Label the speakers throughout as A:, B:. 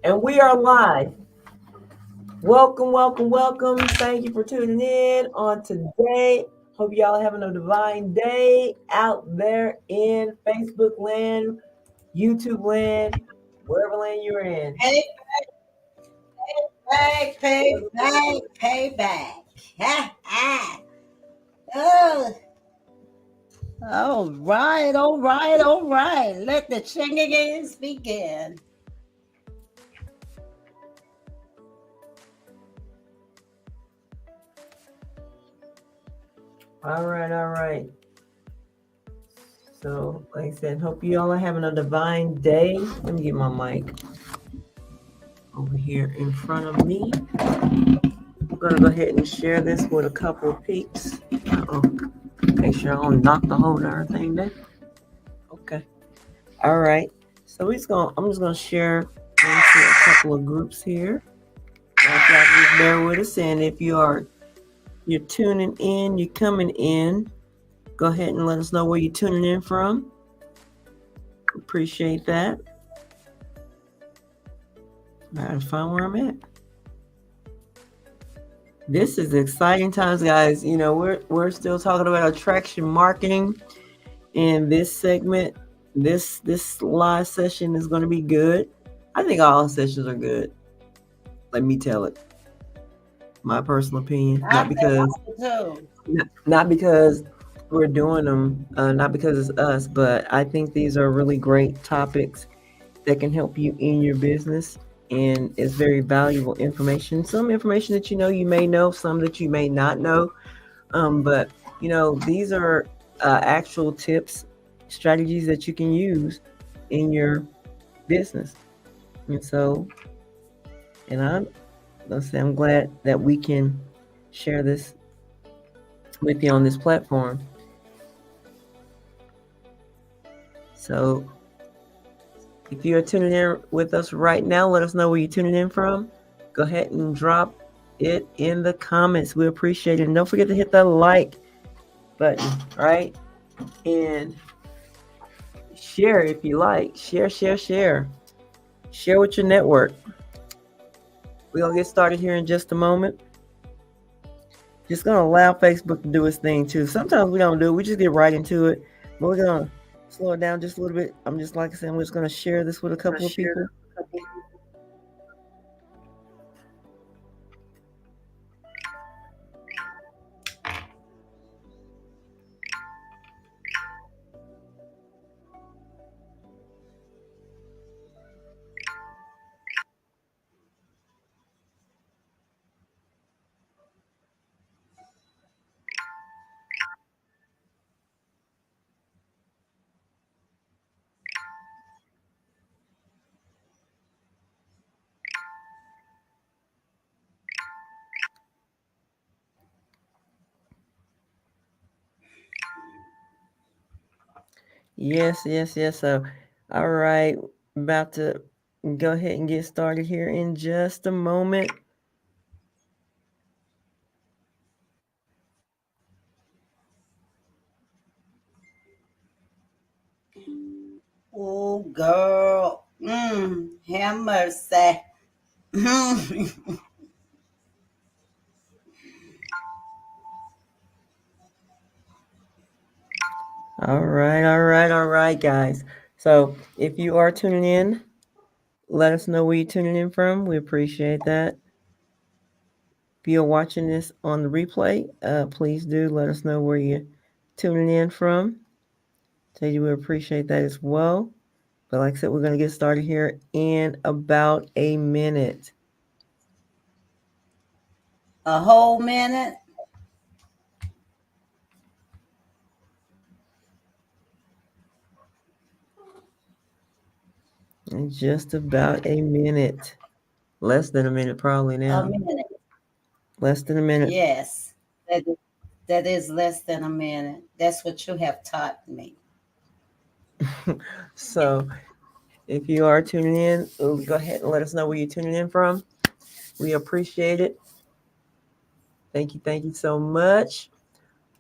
A: And we are live. Welcome, welcome, welcome. Thank you for tuning in on today. Hope y'all having a divine day out there in Facebook land, YouTube land, wherever land you're in.
B: Pay back, pay back, pay back. Ha, ha. Oh, all right, all right, all right. Let the shenanigans begin.
A: All right, all right. So, like I said, hope you all are having a divine day. Let me get my mic over here in front of me. I'm gonna go ahead and share this with a couple of peeps. Uh-oh. Make sure I don't knock the whole darn thing down. Okay. All right. So I'm just gonna share into a couple of groups here. Y'all just bear with us, and if you're tuning in, you're coming in, go ahead and let us know where you're tuning in from. Appreciate that. I gotta find where I'm at. This is exciting times, guys. You know, we're still talking about attraction marketing, and this segment, this live session is going to be good. I think all sessions are good. Let me tell it. My personal opinion, not because we're doing them, not because it's us, but I think these are really great topics that can help you in your business, and it's very valuable information. Some information that you may know, some that you may not know, but these are actual tips, strategies that you can use in your business. And I'm glad that we can share this with you on this platform. So if you're tuning in with us right now, let us know where you're tuning in from. Go ahead and drop it in the comments. We appreciate it. And don't forget to hit the like button, right? And share if you like. Share. Share with your network. We're going to get started here in just a moment. Just going to allow Facebook to do its thing too. Sometimes we don't do it. We just get right into it. But we're going to slow it down just a little bit. I'm just going to share this with a couple of people. Yes. So, all right, about to go ahead and get started here in just a moment.
B: Oh, girl. Have mercy.
A: All right, guys. So if you are tuning in, let us know where you're tuning in from. We appreciate that. If you're watching this on the replay, please do let us know where you're tuning in from. Tell you we appreciate that as well. But like I said, we're going to get started here in about a minute.
B: A whole minute?
A: In just about a minute. Less than a minute probably now.
B: A minute.
A: Less than a minute.
B: Yes. That is less than a minute. That's what you have taught me.
A: So if you are tuning in, go ahead and let us know where you're tuning in from. We appreciate it. Thank you so much.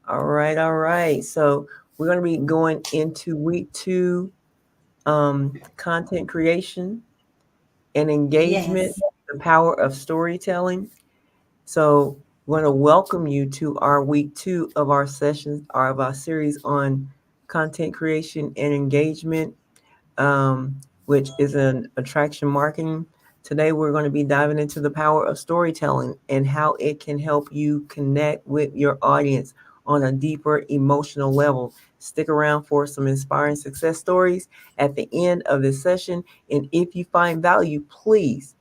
A: All right. So we're going to be going into week 2, content creation. and engagement,
B: Yes.
A: the power of storytelling. So, we want to welcome you to our week 2 of our sessions, or of our series on content creation and engagement, um, which is an attraction marketing. Today, we're going to be diving into the power of storytelling and how it can help you connect with your audience on a deeper emotional level. Stick around for some inspiring success stories at the end of this session. And if you find value, please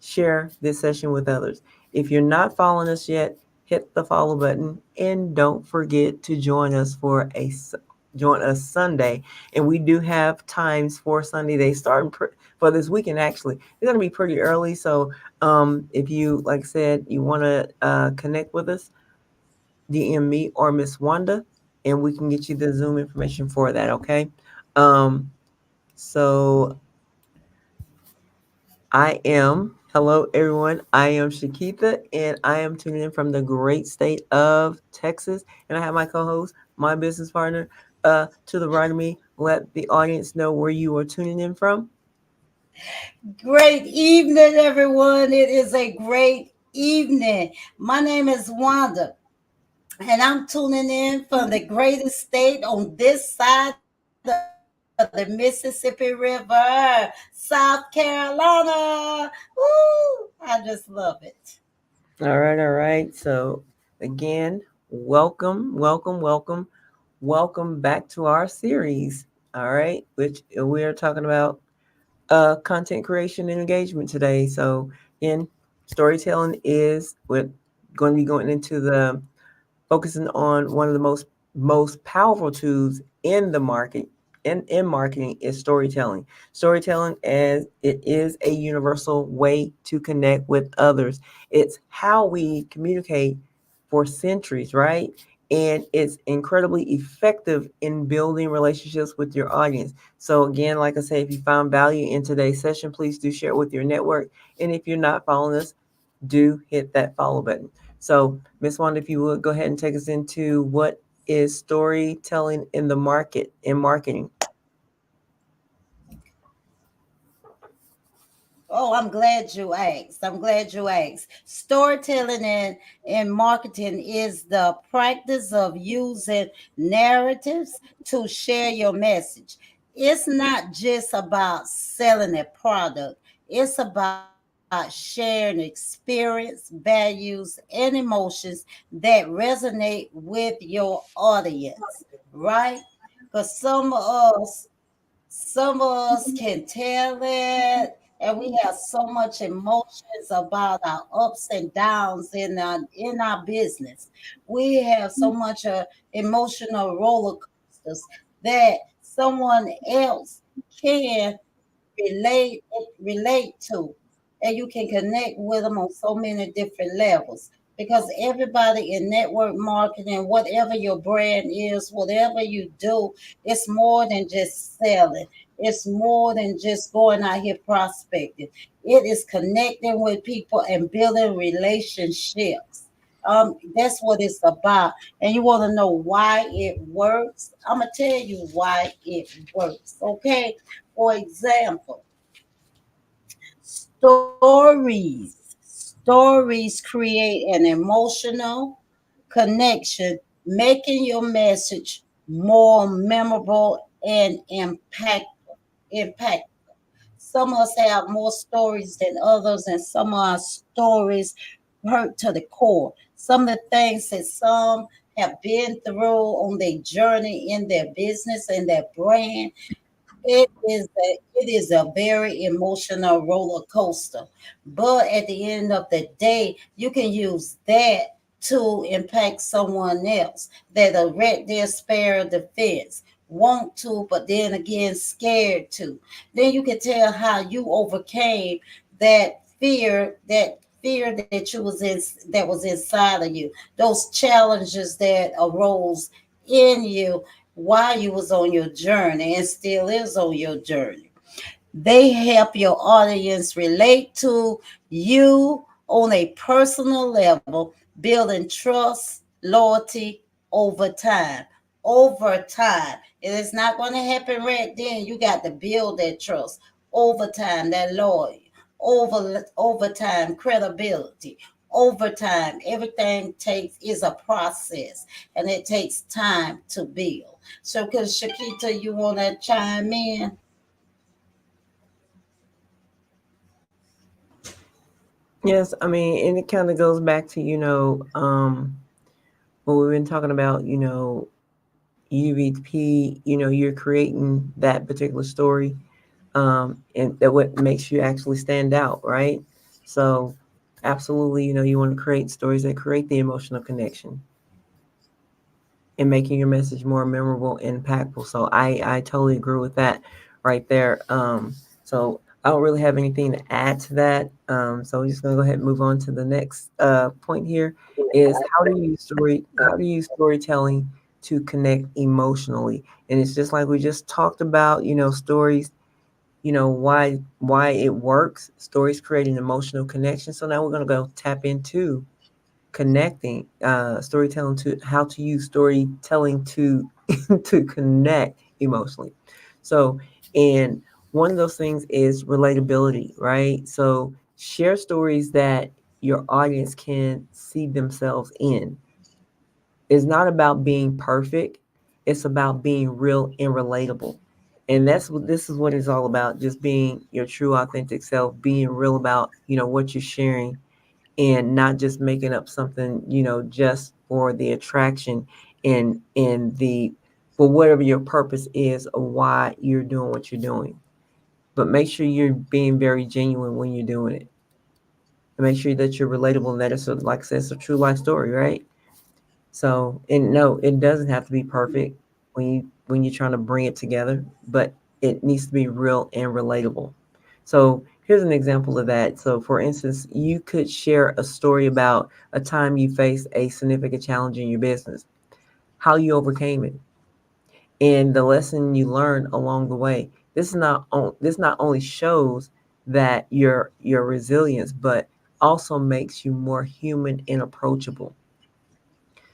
A: share this session with others. If you're not following us yet, hit the follow button and don't forget to join us Sunday. And we do have times for Sunday. They start for this weekend. Actually, they're going to be pretty early. So if you, like I said, you want to connect with us, DM me or Miss Wanda, and we can get you the Zoom information for that. Okay. Um, so hello everyone. I am Shakitha and I am tuning in from the great state of Texas. And I have my co host, my business partner, to the right of me. Let the audience know where you are tuning in from.
B: Great evening, everyone. It is a great evening. My name is Wanda, and I'm tuning in from the greatest state on this side of the Mississippi River, South Carolina. Woo! I just love it.
A: All right, all right. So, again, welcome back to our series. All right, which we are talking about content creation and engagement today. So, again, storytelling is we're going to be going into the focusing on one of the most powerful tools in the market in marketing is storytelling. Storytelling as it is a universal way to connect with others. It's how we communicate for centuries, right? And it's incredibly effective in building relationships with your audience. So again, like I say, if you found value in today's session, please do share it with your network. And if you're not following us, do hit that follow button. So, Miss Wanda, if you would go ahead and take us into what is storytelling in the market in marketing.
B: Oh, I'm glad you asked. I'm glad you asked. Storytelling and marketing is the practice of using narratives to share your message. It's not just about selling a product, it's about sharing experience, values, and emotions that resonate with your audience, right? Because some of us can tell it, and we have so much emotions about our ups and downs in our business. We have so much emotional roller coasters that someone else can relate to, and you can connect with them on so many different levels, because everybody in network marketing, whatever your brand is, whatever you do, it's more than just selling. It's more than just going out here prospecting. It is connecting with people and building relationships. That's what it's about. And you want to know why it works? I'm gonna tell you why it works. Okay. For example, stories create an emotional connection, making your message more memorable and impact. Some of us have more stories than others, and some of our stories hurt to the core. Some of the things that some have been through on their journey in their business and their brand, it is a very emotional roller coaster. But at the end of the day, you can use that to impact someone else that are right there spare the fence, want to, but then again scared to. Then you can tell how you overcame that fear that you was in, that was inside of you, those challenges that arose in you while you was on your journey and still is on your journey. They help your audience relate to you on a personal level, building trust, loyalty over time. Over time. It is not going to happen right then. You got to build that trust over time, that loyalty. overtime, credibility, overtime. Everything is a process, and it takes time to build. So, because Shakita, you want to chime in?
A: Yes, I mean, and it kind of goes back to, what we've been talking about, UVP, you're creating that particular story, and that what makes you actually stand out, right? So, absolutely, you want to create stories that create the emotional connection and making your message more memorable and impactful. So, I totally agree with that right there. So, I don't really have anything to add to that. So, we're just gonna go ahead and move on to the next point here. Is how do you use storytelling to connect emotionally? And it's just like we just talked about, stories, why it works. Stories create an emotional connection. So now we're gonna go tap into connecting storytelling, to how to use storytelling to to connect emotionally. So, and one of those things is relatability, right? So share stories that your audience can see themselves in. It's not about being perfect, it's about being real and relatable. And that's what this is what it's all about, just being your true authentic self, being real about, what you're sharing, and not just making up something, just for the attraction and the for whatever your purpose is of why you're doing what you're doing. But make sure you're being very genuine when you're doing it. And make sure that you're relatable and that it's like I said, it's a true life story, right? So, and no, it doesn't have to be perfect when you're trying to bring it together, but it needs to be real and relatable. So, here's an example of that. So, for instance, you could share a story about a time you faced a significant challenge in your business, how you overcame it, and the lesson you learned along the way. This not only shows that your resilience, but also makes you more human and approachable.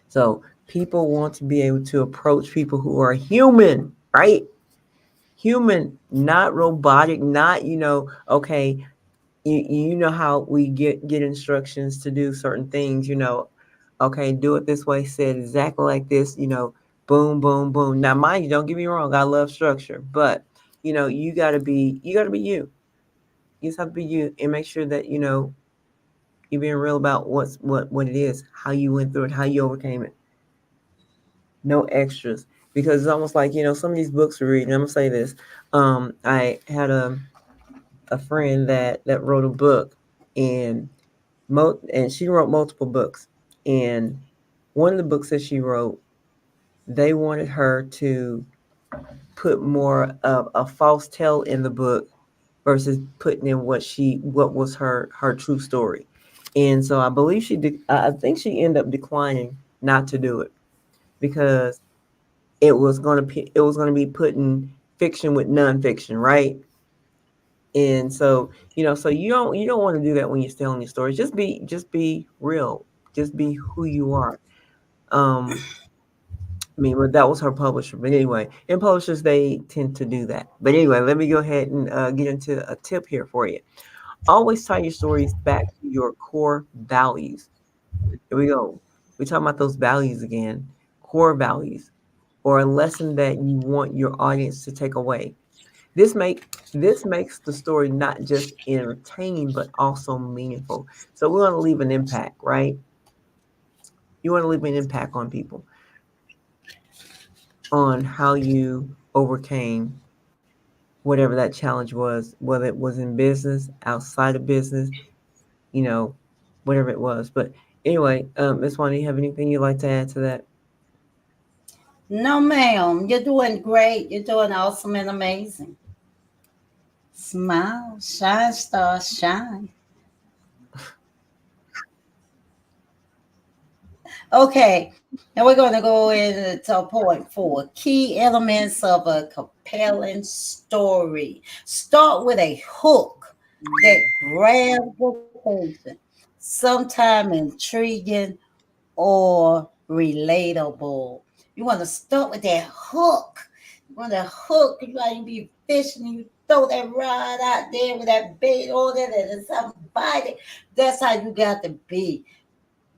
A: So people want to be able to approach people who are human, right? Human, not robotic, not, okay, you know how we get instructions to do certain things, okay, do it this way, say it exactly like this, boom, boom, boom. Now, mind you, don't get me wrong, I love structure, but you gotta be you. You just have to be you and make sure that, you're being real about what it is, how you went through it, how you overcame it. No extras, because it's almost like, some of these books we read, and I'm gonna say this. I had a friend that wrote a book, and and she wrote multiple books, and one of the books that she wrote, they wanted her to put more of a false tale in the book versus putting in what was her true story. And so I believe I think she ended up declining not to do it, because it was going to be putting fiction with nonfiction, right? And so, so you don't want to do that when you're telling your stories. Just be real. Just be who you are. I mean, well, that was her publisher, but anyway, and publishers, they tend to do that. But anyway, let me go ahead and get into a tip here for you. Always tie your stories back to your core values. Here we go. We're talking about those values again, core values, or a lesson that you want your audience to take away. This makes the story not just entertaining but also meaningful. So we want to leave an impact, right? You want to leave an impact on people, on how you overcame whatever that challenge was, whether it was in business, outside of business, you know, whatever it was. But anyway, Ms. Wanda, you have anything you'd like to add to that?
B: No, ma'am. You're doing great. You're doing awesome and amazing. Smile, shine, star, shine. Okay, now we're going to go into point four, key elements of a compelling story. Start with a hook that grabs the person, sometime intriguing or relatable. You want to start with that hook. You want to hook. You want to be fishing. throw that rod out there with that bait on it and somebody. That's how you got to be.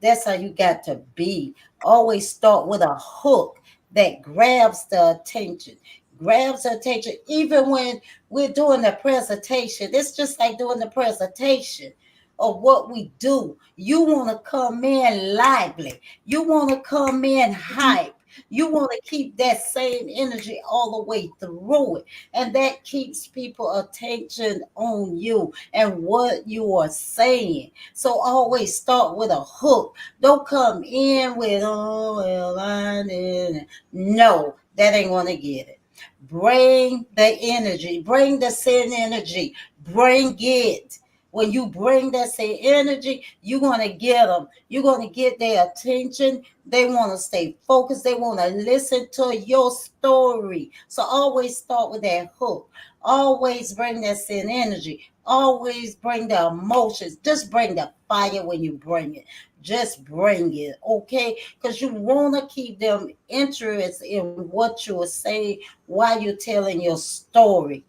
B: That's how you got to be. Always start with a hook that grabs the attention. Grabs the attention. Even when we're doing the presentation, it's just like doing the presentation of what we do. You want to come in lively. You want to come in hype. You want to keep that same energy all the way through it. And that keeps people attention on you and what you are saying. So always start with a hook. Don't come in with, oh, well, I didn't. No, that ain't going to get it. Bring the energy, bring the sin energy, bring it. When you bring that same energy, you're going to get them. You're going to get their attention. They want to stay focused. They want to listen to your story. So always start with that hook. Always bring that same energy. Always bring the emotions. Just bring the fire when you bring it. Just bring it, okay? Because you want to keep them interested in what you are saying while you're telling your story,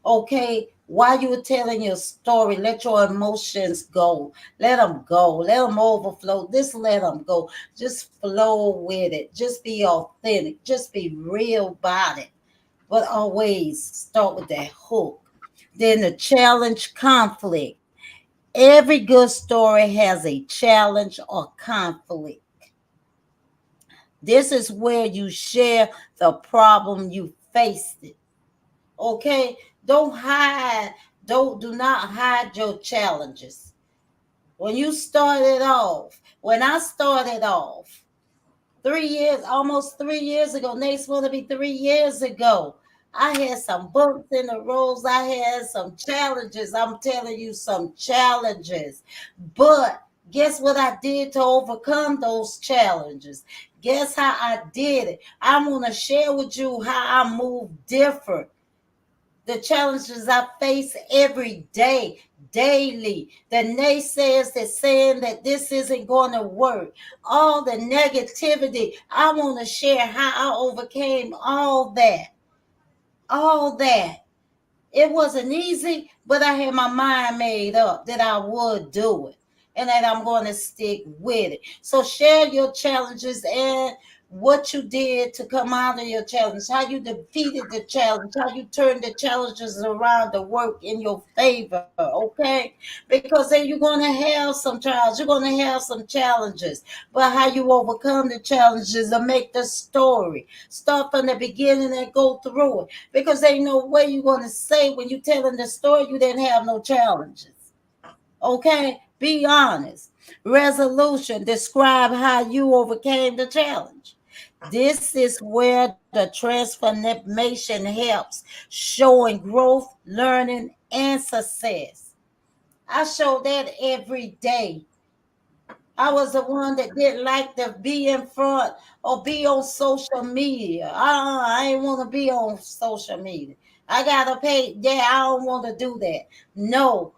B: okay? While you're telling your story, let your emotions go. Let them go. Let them overflow. Just let them go. Just flow with it. Just be authentic. Just be real about it. But always start with that hook. Then the challenge conflict. Every good story has a challenge or conflict. This is where you share the problem you faced it. Okay? Don't hide, don't do not hide your challenges. When you started off, when I started off 3 years, almost 3 years ago, next one to be 3 years ago, I had some bumps in the roads. I had some challenges. I'm telling you, some challenges. But guess what I did to overcome those challenges? Guess how I did it? I want to share with you how I move different. The challenges I face every day, daily. The naysayers that saying that this isn't going to work. All the negativity. I want to share how I overcame all that. All that. It wasn't easy, but I had my mind made up that I would do it and that I'm going to stick with it. So share your challenges and what you did to come out of your challenge, how you defeated the challenge, how you turned the challenges around to work in your favor, okay? Because then you're going to have some trials, you're going to have some challenges, but how you overcome the challenges and make the story. Start from the beginning and go through it because ain't no way you're going to say when you're telling the story you didn't have no challenges. Okay? Be honest. Resolution. Describe how you overcame the challenge. This is where the transformation helps, showing growth, learning, and success. I show that every day. I was the one that didn't like to be in front or be on social media. I ain't want to be on social media. I gotta pay. Yeah, I don't want to do that. No,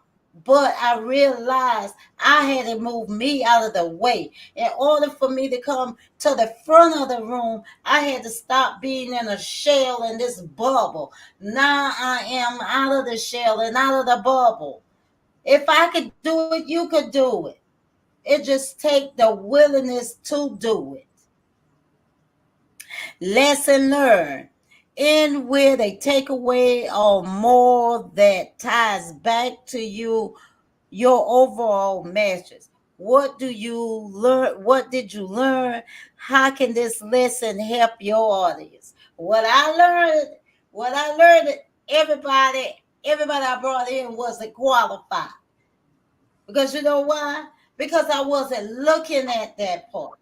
B: but I realized I had to move me out of the way. In order for me to come to the front of the room, I had to stop being in a shell in this bubble. Now I am out of the shell and out of the bubble. If I could do it, you could do it. It just take the willingness to do it. Lesson learned. In with a takeaway or more that ties back to you, your overall message. What do you learn? What did you learn? How can this lesson help your audience? What I learned, everybody I brought in wasn't qualified. Because you know why? Because I wasn't looking at that part.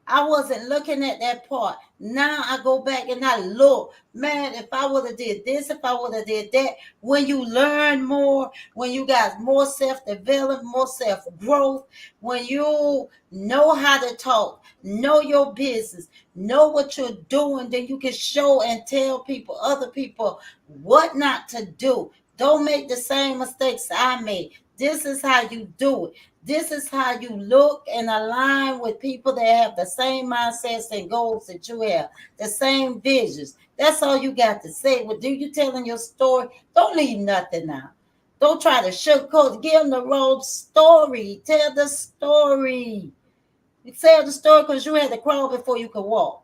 B: I wasn't looking at that part. Now I go back and I look, man, if I would have did this, if I would have did that, when you learn more, when you got more self-development, more self-growth, when you know how to talk, know your business, know what you're doing, then you can show and tell people, other people, what not to do. Don't make the same mistakes I made. This is how you do it. This is how you look and align with people that have the same mindsets and goals that you have, the same visions. That's all you got to say. Well, do you telling your story? Don't leave nothing out. Don't try to sugarcoat. Give them the raw story. Tell the story. You tell the story because you had to crawl before you could walk.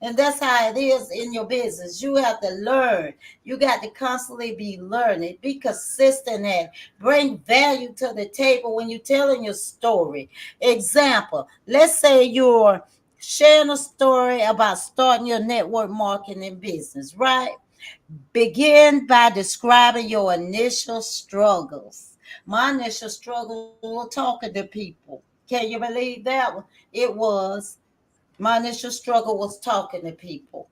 B: And that's how it is in your business. You have to learn. You got to constantly be learning. Be consistent and bring value to the table when you're telling your story. Example, let's say you're sharing a story about starting your network marketing business, right? Begin by describing your initial struggles. My initial struggles were talking to people. Can you believe that one? It was my initial struggle was talking to people.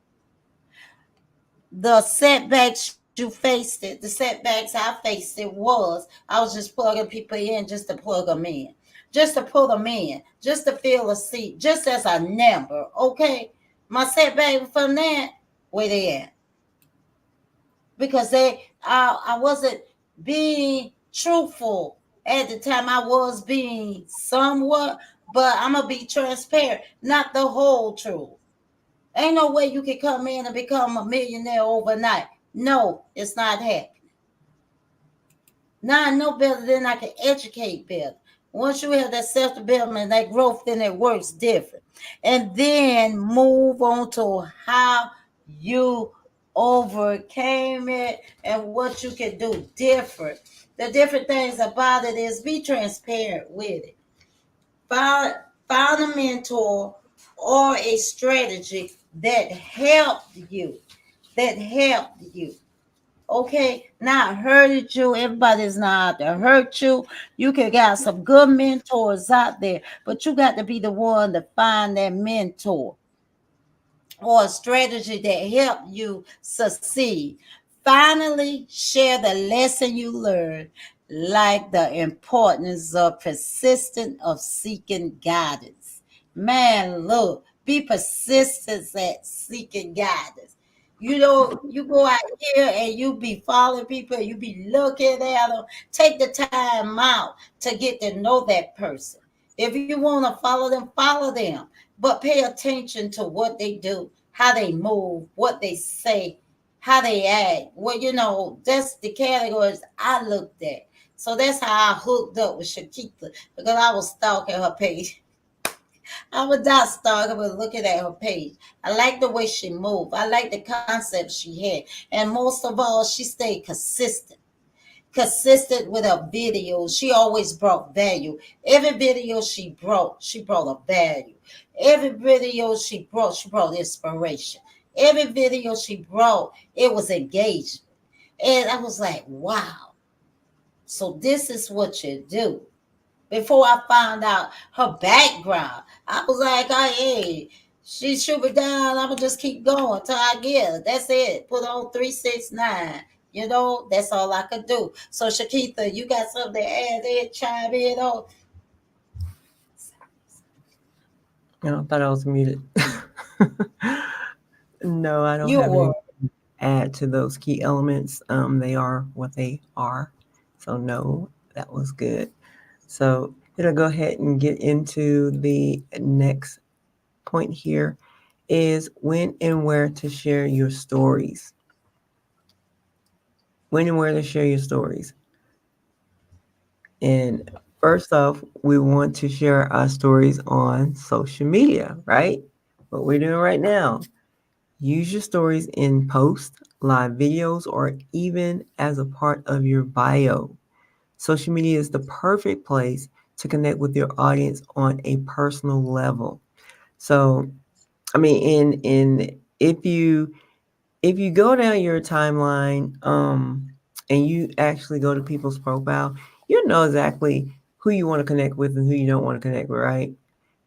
B: The setbacks you faced it, the setbacks I faced it was I was just plugging people in just to plug them in, just to put them in, just to fill a seat, just as a number. Okay, my setback from that, where they at? Because I wasn't being truthful at the time. I was being somewhat, but I'm gonna be transparent, not the whole truth. Ain't no way you can come in and become a millionaire overnight. No, it's not happening. Now I know better, then I can educate better. Once you have that self development, that growth, then it works different. And then move on to how you overcame it and what you can do different. The different things about it is be transparent with it. Find, find a mentor or a strategy that helped you. That helped you. Okay, not hurted you. Everybody's not out to hurt you. You can got some good mentors out there, but you got to be the one to find that mentor or a strategy that help you succeed. Finally, share the lesson you learned, like the importance of persistent of seeking guidance. Man, look, be persistent at seeking guidance. You know, you go out here and you be following people, you be looking at them. Take the time out to get to know that person. If you want to follow them, but pay attention to what they do, how they move, what they say, how they act. Well, that's the categories I looked at. So that's how I hooked up with Shakita because I was stalking her page. I was not stalking, but looking at her page. I like the way she moved. I like the concept she had. And most of all, she stayed consistent with her videos. She always brought value. Every video she brought a value. Every video she brought inspiration. Every video she brought, it was engagement. And I was like, wow. So this is what you do. Before I found out her background, I was like, oh, hey, she shoot me down. I'm gonna just keep going till I get her. That's it. Put on 369. That's all I could do. So Shakita, you got something to add in, chime in on?
A: I thought I was muted. No, I don't
B: You
A: have
B: were.
A: anything to add to those key elements. They are what they are. So no, that was good. So it'll go ahead and get into the next point here is when and where to share your stories. When and where to share your stories. And first off, we want to share our stories on social media, right? What we're doing right now. Use your stories in posts, live videos, or even as a part of your bio. Social media is the perfect place to connect with your audience on a personal level. So, I mean, in if you go down your timeline, and you actually go to people's profile, you know exactly who you want to connect with and who you don't want to connect with, right?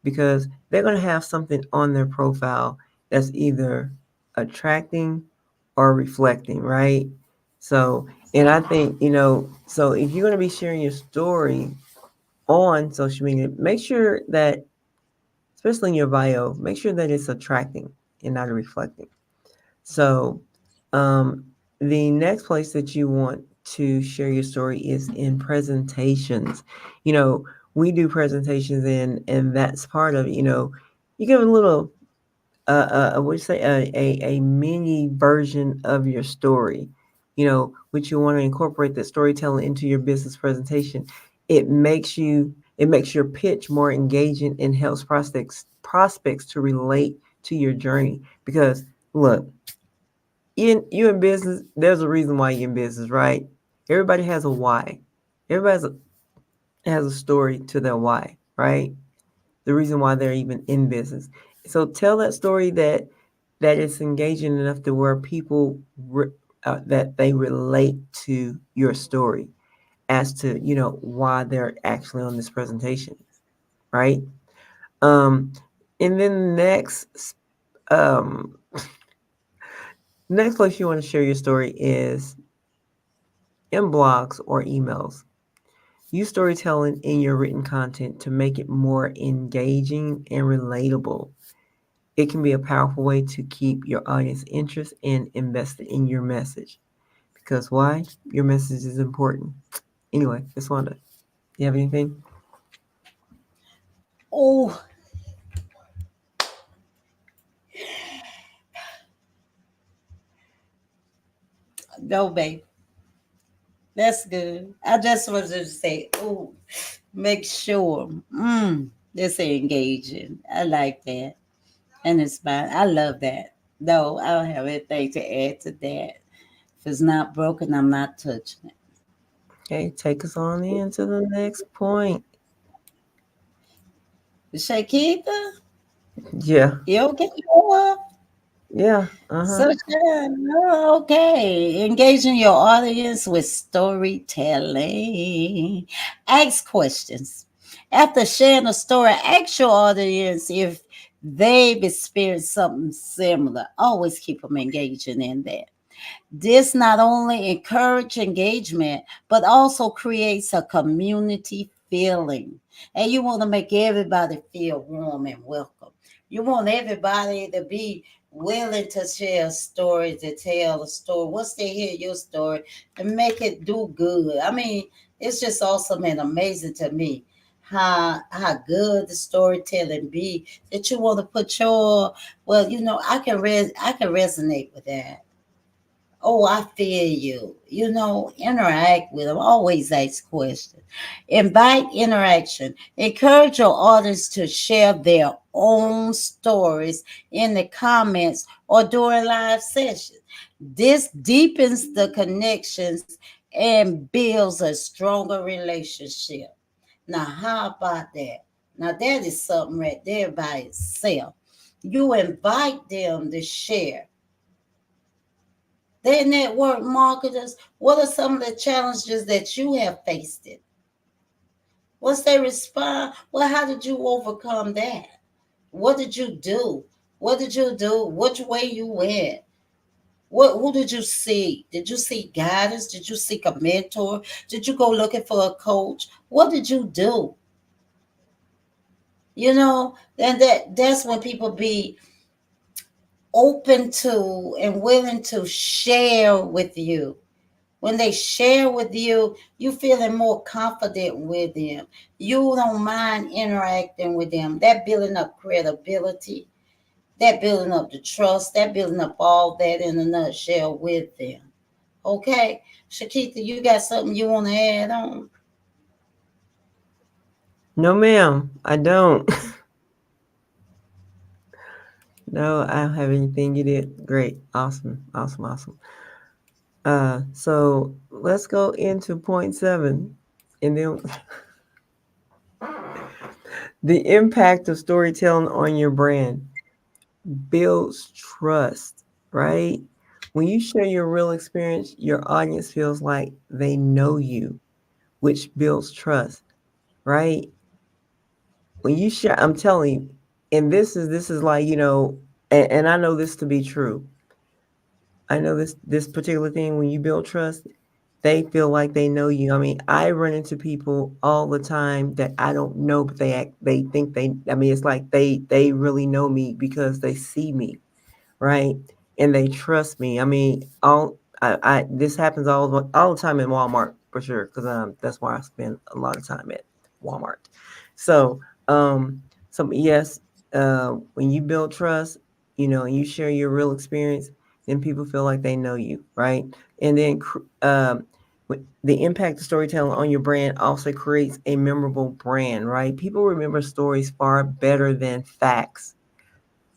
A: Because they're going to have something on their profile that's either attracting or reflecting, right? So, and I think, so if you're going to be sharing your story on social media, make sure that, especially in your bio, make sure that it's attracting and not reflecting. So, the next place that you want to share your story is in presentations. We do presentations, and that's part of it. You give a little, what you say, a mini version of your story, which you want to incorporate that storytelling into your business presentation. It makes your pitch more engaging and helps prospects to relate to your journey. Because look, you in business, there's a reason why you're in business, right? Everybody has a why. Everybody has a story to their why, right? The reason why they're even in business. So tell that story that is engaging enough to where people that they relate to your story as to why they're actually on this presentation, right? Um, and then um, next place you want to share your story is in blogs or emails. Use storytelling in your written content to make it more engaging and relatable. It can be a powerful way to keep your audience interest and invested in your message. Because why? Your message is important. Anyway, Miss Wanda, do you have anything?
B: Oh, no, babe. That's good. I just wanted to say, oh, make sure. This engaging. I like that. And it's fine. I love that. No, I don't have anything to add to that. If it's not broken, I'm not touching it.
A: Okay, take us on into the next point.
B: Shakita,
A: Yeah,
B: you okay?
A: yeah, uh-huh.
B: So, okay. Engaging your audience with storytelling. Ask questions. After sharing a story, ask your audience if they've experienced something similar. Always keep them engaging in that. This not only encourages engagement, but also creates a community feeling. And you want to make everybody feel warm and welcome. You want everybody to be willing to share a story, to tell a story. Once they hear your story, and make it do good. I mean, it's just awesome and amazing to me how good the storytelling be that you want to put your I can resonate with that. Oh, I feel you. Interact with them. Always ask questions. Invite interaction. Encourage your audience to share their own stories in the comments or during live sessions. This deepens the connections and builds a stronger relationship. Now, how about that? Now, that is something right there by itself. You invite them to share. They're network marketers. What are some of the challenges that you have faced it? What's their response? Well, how did you overcome that? What did you do? What did you do? Which way you went? Who did you seek? Did you seek guidance? Did you seek a mentor? Did you go looking for a coach? What did you do? And that's when people be open to and willing to share with you. When they share with you, you feeling more confident with them. You don't mind interacting with them. That building up credibility, that building up the trust, that building up all that in a nutshell with them. Okay, Shakita, you got something you want to add on?
A: No, ma'am, I don't. No, I don't have anything. You did great. Awesome, awesome, awesome. So let's go into point 7, and then the impact of storytelling on your brand builds trust, right? When you share your real experience, your audience feels like they know you, which builds trust, right? When you share, I'm telling you, and this is like, and I know this to be true. I know this particular thing, when you build trust, they feel like they know you. I mean, I run into people all the time that I don't know, but they think I mean, it's like they really know me because they see me, right? And they trust me. I mean, I this happens all the time in Walmart for sure, because that's where I spend a lot of time at Walmart. So yes, when you build trust, and you share your real experience, then people feel like they know you, right? And then the impact of storytelling on your brand also creates a memorable brand, right? People remember stories far better than facts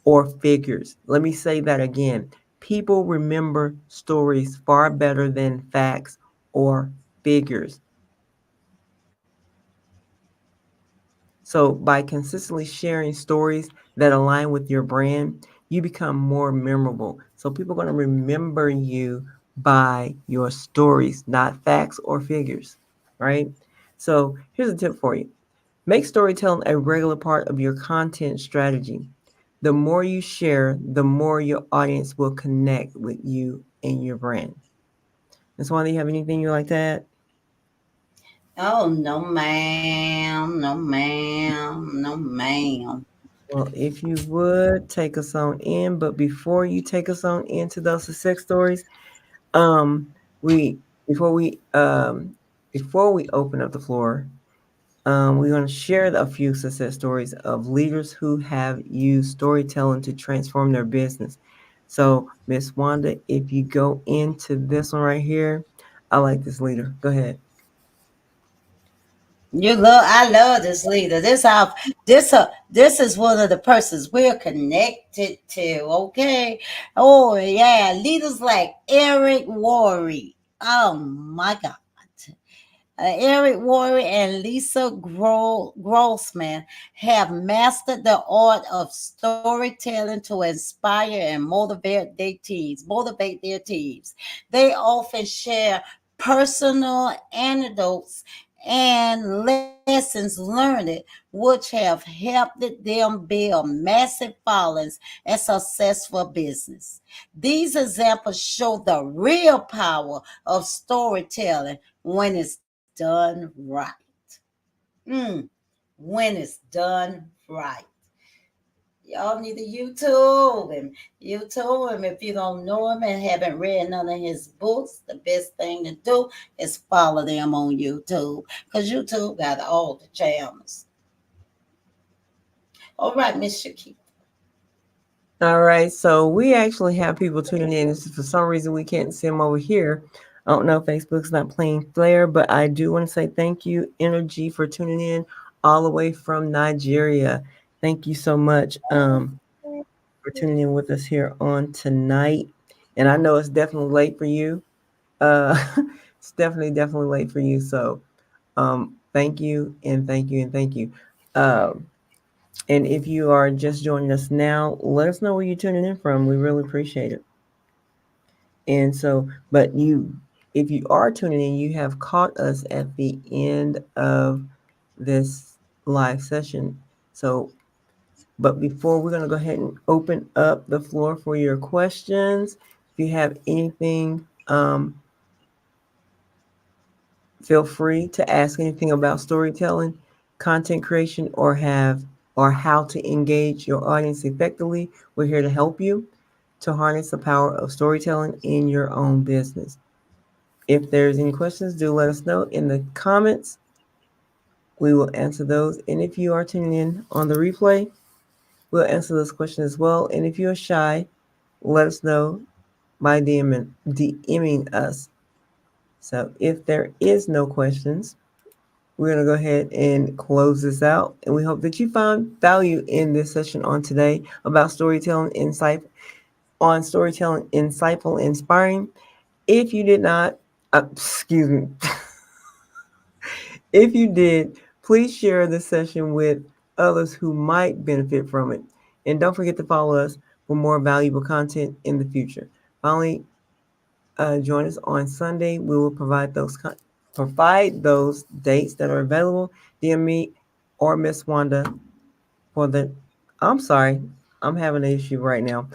A: or figures. Let me say that again. People remember stories far better than facts or figures. So, by consistently sharing stories that align with your brand, you become more memorable. So, people are going to remember you by your stories, not facts or figures, right? So, here's a tip for you: make storytelling a regular part of your content strategy. The more you share, the more your audience will connect with you and your brand. Ms. Wanda, you have anything you like to add?
B: Oh, no, ma'am. No, ma'am. No, ma'am.
A: Well, if you would take us on in, but before you take us on into those success stories, um, we before we before we open up the floor, we're going to share a few success stories of leaders who have used storytelling to transform their business. So, Miss Wanda, if you go into this one right here, I like this leader. Go ahead.
B: I love this leader. This is one of the persons we're connected to. Okay. Oh yeah, leaders like Eric Worre. Oh my God. Eric Worre and Lisa Grossman have mastered the art of storytelling to inspire and motivate their teams. They often share personal anecdotes and lessons learned, which have helped them build massive followings and successful business. These examples show the real power of storytelling when it's done right. Mm, when it's done right. Y'all need to YouTube him. If you don't know him and haven't read none of his books, the best thing to do is follow them on YouTube. Because YouTube got all the channels. All right, Miss Shakita.
A: All right, so we actually have people tuning in. For some reason, we can't see them over here. I don't know if Facebook's not playing Flare, but I do want to say thank you, Energy, for tuning in all the way from Nigeria. Thank you so much for tuning in with us here on tonight. And I know it's definitely late for you. Uh, it's definitely late for you. So thank you and thank you and thank you. Um, and if you are just joining us now, let us know where you're tuning in from. We really appreciate it. And so, if you are tuning in, you have caught us at the end of this live session. So, but before we're going to go ahead and open up the floor for your questions, if you have anything, feel free to ask anything about storytelling, content creation, or how to engage your audience effectively. We're here to help you to harness the power of storytelling in your own business. If there's any questions, do let us know in the comments. We will answer those. And if you are tuning in on the replay, we'll answer those questions as well. And if you're shy, let us know by DMing us. So if there is no questions, we're going to go ahead and close this out. And we hope that you found value in this session on today about storytelling insightful, inspiring. If you did not, excuse me, if you did, please share this session with others who might benefit from it. And don't forget to follow us for more valuable content in the future. Finally, join us on Sunday. We will provide those dates that are available. DM me or Miss Wanda for the. I'm sorry, I'm having an issue right now.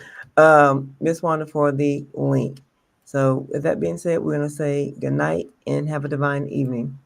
A: Miss Wanda for the link. So with that being said, we're gonna say good night and have a divine evening.